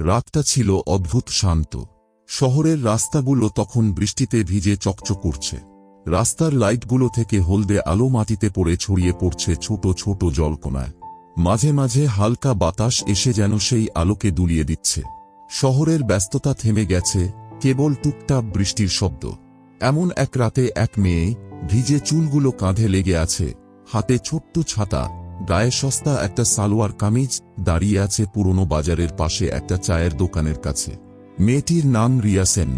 রাতটা ছিল অদ্ভুত শান্ত। শহরের রাস্তাগুলো তখন বৃষ্টিতে ভিজে চকচক করছে। রাস্তার লাইটগুলো থেকে হলদে আলো মাটিতে পড়ে ছড়িয়ে পড়ছে ছোট ছোট জলকণায়। মাঝে মাঝে হালকা বাতাস এসে যেন সেই আলোকে দুলিয়ে দিচ্ছে। শহরের ব্যস্ততা থেমে গেছে, কেবল টুকটাক বৃষ্টির শব্দ। এমন এক রাতে এক মেয়ে, ভিজে চুলগুলো কাঁধে লেগে আছে, হাতে ছোট্ট ছাতা, গায়ে সস্তা একটা সালোয়ার কামিজ, দাঁড়িয়ে আছে পুরনো বাজারের পাশে একটা চায়ের দোকানের কাছে। মেয়েটির নাম রিয়া সেন।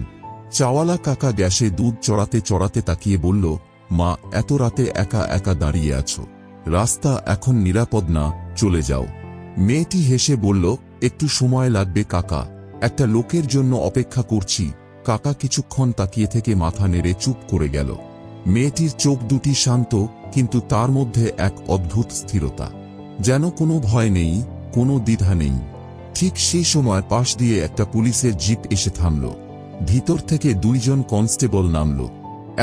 চাওয়ালা কাকা গ্যাসে দুধ চড়াতে চড়াতে তাকিয়ে বলল, মা, এত রাতে একা একা দাঁড়িয়ে আছো? রাস্তা এখন নিরাপদ না, চলে যাও। মেয়েটি হেসে বলল, একটু সময় লাগবে কাকা, একটা লোকের জন্য অপেক্ষা করছি। কাকা কিছুক্ষণ তাকিয়ে থেকে মাথা নেড়ে চুপ করে গেল। মেয়েটির চোখ দুটি শান্ত, কিন্তু তার মধ্যে এক অদ্ভুত স্থিরতা। যেন কোনো ভয় নেই, কোনো দ্বিধা নেই। ঠিক সেই সময় পাশ দিয়ে একটা পুলিশের জিপ এসে থামল। ভিতর থেকে দুইজন কনস্টেবল নামল।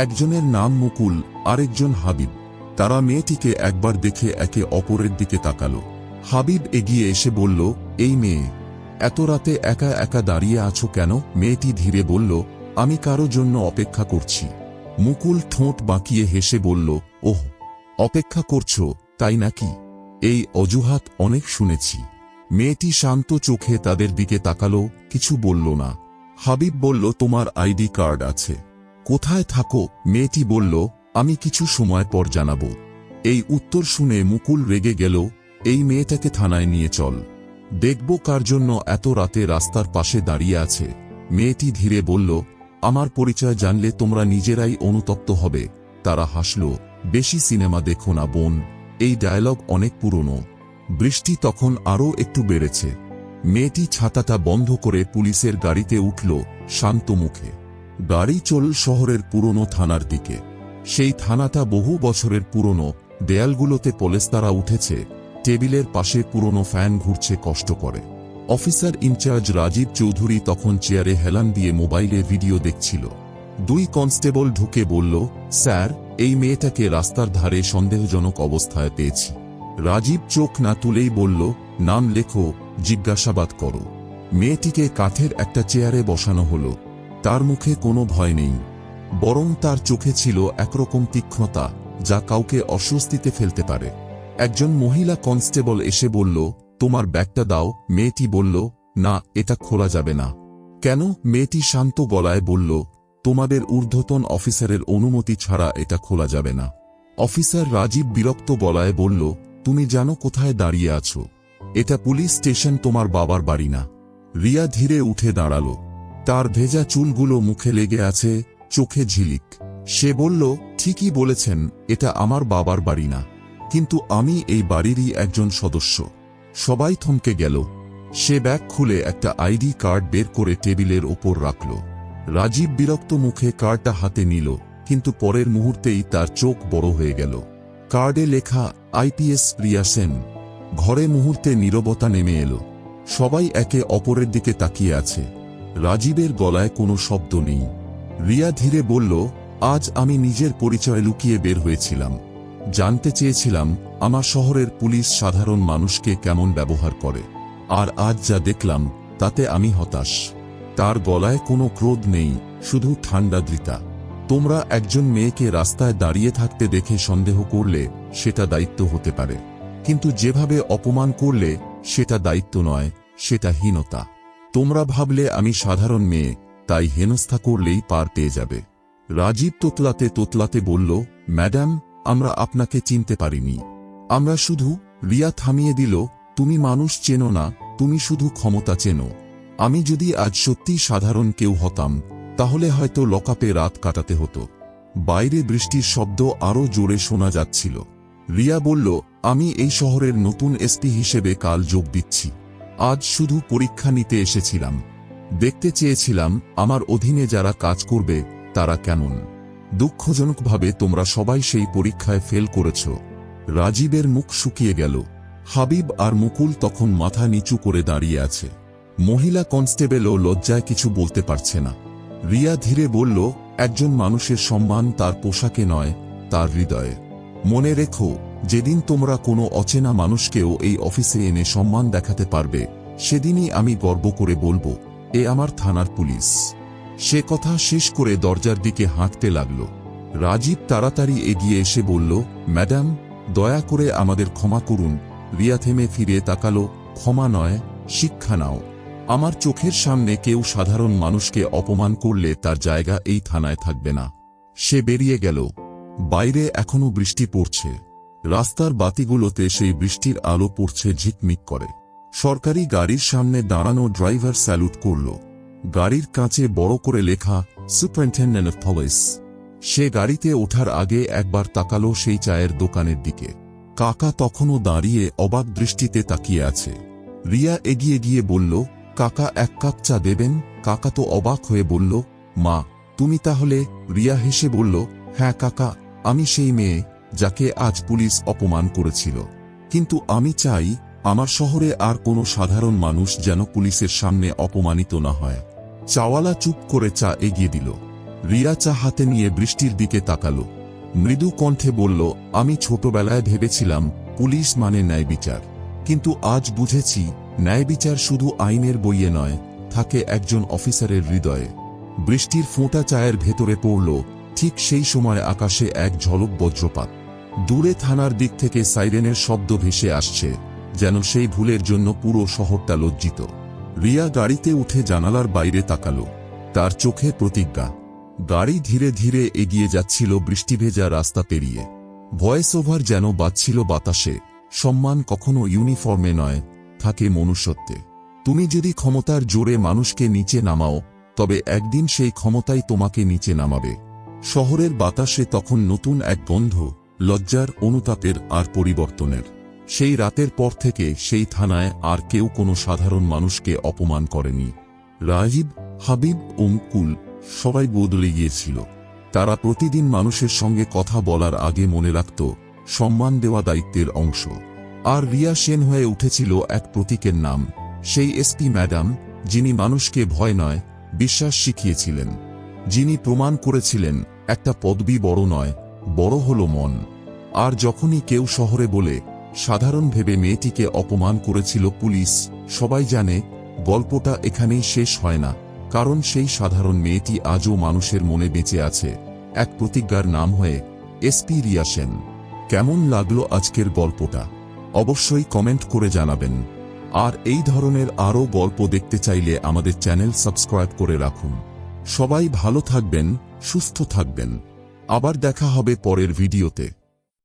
একজনের নাম মুকুল, আরেকজন হাবিব। তারা মেয়েটিকে একবার দেখে একে অপরের দিকে তাকালো। হাবিব এগিয়ে এসে বলল, এই মেয়ে, এত রাতে একা একা দাঁড়িয়ে আছো কেন? মেয়েটি ধীরে বলল, আমি কারো জন্য অপেক্ষা করছি। মুকুল ঠোঁট বাঁকিয়ে হেসে বলল, ওহ, অপেক্ষা করছো, তাই নাকি? এই অজুহাত অনেক শুনেছি। মেয়েটি শান্ত চোখে তাদের দিকে তাকালো, কিছু বলল না। হাবিব বলল, তোমার আইডি কার্ড আছে? কোথায় থাকো? মেয়েটি বলল, আমি কিছু সময় পর জানাবো। এই উত্তর শুনে মুকুল রেগে গেল, এই মেয়েটাকে থানায় নিয়ে চল, দেখব কার জন্য এত রাতে রাস্তার পাশে দাঁড়িয়ে আছে। মেয়েটি ধীরে বলল, আমার পরিচয় জানলে তোমরা নিজেরাই অনুতপ্ত হবে। তারা হাসল, বেশি সিনেমা দেখো না বোন, এই ডায়লগ অনেক পুরনো। বৃষ্টি তখন আরও একটু বেড়েছে। মেয়েটি ছাতাটা বন্ধ করে পুলিশের গাড়িতে উঠল, শান্ত মুখে। গাড়ি চলল শহরের পুরনো থানার দিকে। সেই থানাটা বহু বছরের পুরনো, দেয়ালগুলোতে পলেস্তারা উঠেছে, টেবিলের পাশে পুরনো ফ্যান ঘুরছে কষ্ট করে। অফিসার ইনচার্জ রাজীব চৌধুরী তখন চেয়ারে হেলান দিয়ে মোবাইলে ভিডিও দেখছিল। দুই কনস্টেবল ঢুকে বলল, স্যার, এই মেয়েটাকে রাস্তার ধারে সন্দেহজনক অবস্থায় পেয়েছি। রাজীব চোখ না তুলেই বলল, নাম লেখো, জিজ্ঞাসাবাদ করো। মেয়েটিকে কাঠের একটা চেয়ারে বসানো হলো। তার মুখে কোনো ভয় নেই, বরং তার চোখে ছিল একরকম তীক্ষ্ণতা, যা কাউকে অস্বস্তিতে ফেলতে পারে। একজন মহিলা কনস্টেবল এসে বলল, তোমার ব্যাগটা দাও। মেয়েটি বলল, না, এটা খোলা যাবে না। কেন? মেয়েটি শান্ত গলায় বলল, তোমাদের ঊর্ধ্বতন অফিসারের অনুমতি ছাড়া এটা খোলা যাবে না। অফিসার রাজীব বিরক্ত গলায় বলল, তুমি জানো কোথায় দাঁড়িয়ে আছো? এটা পুলিশ স্টেশন, তোমার বাবার বাড়ি না। রিয়া ধীরে উঠে দাঁড়াল। তার ভেজা চুলগুলো মুখে লেগে আছে, চোখে ঝিলিক। সে বলল, ঠিকই বলেছেন, এটা আমার বাবার বাড়ি না, কিন্তু আমি এই বাড়িরই একজন সদস্য। সবাই থমকে গেল। সে ব্যাগ খুলে একটা আইডি কার্ড বের করে টেবিলের ওপর রাখল। রাজীব বিরক্ত মুখে কার্ডটা হাতে নিল, কিন্তু পরের মুহূর্তেই তার চোখ বড় হয়ে গেল। কার্ডে লেখা, আইপিএস রিয়া সেন। ঘরে মুহূর্তে নীরবতা নেমে এলো। সবাই একে অপরের দিকে তাকিয়ে আছে। রাজীবের গলায় কোনো শব্দ নেই। রিয়া ধীরে বলল, আজ আমি নিজের পরিচয় লুকিয়ে বের হয়েছিলাম। জানতে চেয়েছিলাম আমার শহরের পুলিশ সাধারণ মানুষকে কেমন ব্যবহার করে। আর আজ যা দেখলাম, তাতে আমি হতাশ। তার গলায় কোনো ক্রোধ নেই, শুধু ঠান্ডা দৃঢ়তা। তোমরা একজন মেয়েকে রাস্তায় দাঁড়িয়ে থাকতে দেখে সন্দেহ করলে সেটা দায়িত্ব হতে পারে, কিন্তু যেভাবে অপমান করলে সেটা দায়িত্ব নয়, সেটা হীনতা। তোমরা ভাবলে আমি সাধারণ মেয়ে, তাই হেনস্থা করলেই পার পেয়ে যাবে। রাজীব তোতলাতে তোতলাতে বলল, ম্যাডাম, আমরা আপনাকে চিনতে পারিনি। আমরা শুধু। রিয়া থামিয়ে দিল, তুমি মানুষ চেনো না, তুমি শুধু ক্ষমতা চেনো। আমি যদি আজ সত্যি সাধারণ কেউ হতাম, তাহলে হয়তো লকআপে রাত কাটাতে হতো। বাইরে বৃষ্টির শব্দ আরও জোরে শোনা যাচ্ছিল। রিয়া বলল, আমি এই শহরের নতুন এসপি হিসেবে কাল যোগ দিচ্ছি। আজ শুধু পরীক্ষা নিতে এসেছিলাম। দেখতে চেয়েছিলাম আমার অধীনে যারা কাজ করবে তারা কেমন। দুঃখজনকভাবে তোমরা সবাই সেই পরীক্ষায় ফেল করেছ। রাজীবের মুখ শুকিয়ে গেল। হাবিব আর মুকুল তখন মাথা নিচু করে দাঁড়িয়ে আছে। মহিলা কনস্টেবলও লজ্জায় কিছু বলতে পারছে না। রিয়া ধীরে বলল, একজন মানুষের সম্মান তার পোশাকে নয়, তার হৃদয়ে। মনে রেখো, যেদিন তোমরা কোনো অচেনা মানুষকেও এই অফিসে এনে সম্মান দেখাতে পারবে, সেদিনই আমি গর্ব করে বলবো, এ আমার থানার পুলিশ। সে কথা শেষ করে দরজার দিকে হাঁটতে লাগল। রাজীব তাড়াতাড়ি এগিয়ে এসে বলল, ম্যাডাম, দয়া করে আমাদের ক্ষমা করুন। রিয়া থেমে ফিরে তাকালো। ক্ষমা নয়, শিক্ষা নাও। আমার চোখের সামনে কেউ সাধারণ মানুষকে অপমান করলে তার জায়গা এই থানায় থাকবে না। সে বেরিয়ে গেল। বাইরে এখনো বৃষ্টি পড়ছে। রাস্তার বাতিগুলোতে সেই বৃষ্টির আলো পড়ছে ঝিকমিক করে। সরকারি গাড়ির সামনে দাঁড়ানো ড্রাইভার স্যালুট করল। গাড়ির কাঁচে বড় করে লেখা, সুপারিনটেনডেন্ট অফ পুলিশ। সে গাড়িতে ওঠার আগে একবার তাকালো সেই চায়ের দোকানের দিকে। কাকা তখনও দাঁড়িয়ে অবাক দৃষ্টিতে তাকিয়ে আছে। রিয়া এগিয়ে গিয়ে বলল, কাকা, এক কাপ চা দেবেন? কাকা তো অবাক হয়ে বলল, মা, তুমি তাহলে? রিয়া হেসে বলল, হ্যাঁ কাকা, আমি সেই মেয়ে যাকে আজ পুলিশ অপমান করেছিল। কিন্তু আমি চাই আমার শহরে আর কোনো সাধারণ মানুষ যেন পুলিশের সামনে অপমানিত না হয়। চাওয়ালা চুপ করে চা এগিয়ে দিল। রিয়া চা হাতে নিয়ে বৃষ্টির দিকে তাকালো। মৃদু কণ্ঠে বলল, আমি ছোটবেলায় ভেবেছিলাম পুলিশ মানে ন্যায় বিচার। কিন্তু আজ বুঝেছি ন্যায় বিচার শুধু আইনের বইয়ে নয়, থাকে একজন অফিসারের হৃদয়ে। বৃষ্টির ফোঁটা চায়ের ভেতরে পড়ল। ঠিক সেই সময় আকাশে এক ঝলক বজ্রপাত। দূরে থানার দিক থেকে সাইরেনের শব্দ ভেসে আসছে, যেন সেই ভুলের জন্য পুরো শহরটা লজ্জিত। রিয়া গাড়িতে উঠে জানালার বাইরে তাকালো। তার চোখে প্রতিজ্ঞা। গাড়ি ধীরে ধীরে এগিয়ে যাচ্ছিল বৃষ্টিভেজা রাস্তা পেরিয়ে। ভয়েস ওভার যেন বাজছিল বাতাসে, সম্মান কখনো ইউনিফর্মে নয়, থাকে মনুষ্যত্বে। তুমি যদি ক্ষমতার জোরে মানুষকে নিচে নামাও, তবে একদিন সেই ক্ষমতাই তোমাকে নিচে নামাবে। শহরের বাতাসে তখন নতুন এক গন্ধ, লজ্জার, অনুতাপের আর পরিবর্তনের। সেই রাতের পর থেকে সেই থানায় আর কেউ কোনো সাধারণ মানুষকে অপমান করেনি। রাজীব, হাবিব, মুকুল সবাই বদলে গিয়েছিল। তারা প্রতিদিন মানুষের সঙ্গে কথা বলার আগে মনে রাখত, সম্মান দেওয়া দায়িত্বের অংশ। আর রিয়া সেন হয়ে উঠেছিল এক প্রতীকের নাম, সেই এসপি ম্যাডাম, যিনি মানুষকে ভয় নয়, বিশ্বাস শিখিয়েছিলেন। যিনি প্রমাণ করেছিলেন একটা পদবি বড় নয়, বড় হলো মন। আর যখনই কেউ শহরে বলে সাধারণ ভেবে মেয়েটিকে অপমান করেছিল পুলিশ, সবাই জানে গল্পটা এখানেই শেষ হয় না। কারণ সেই সাধারণ মেয়েটি আজও মানুষের মনে বেঁচে আছে, এক প্রতিজ্ঞার নাম হয়ে, এসপি রিয়া সেন। কেমন লাগলো আজকের গল্পটা? অবশ্যই কমেন্ট করে জানাবেন। আর এই ধরনের আরও গল্প দেখতে চাইলে আমাদের চ্যানেল সাবস্ক্রাইব করে রাখুন। সবাই ভালো থাকবেন, সুস্থ থাকবেন। আবার দেখা হবে পরের ভিডিওতে।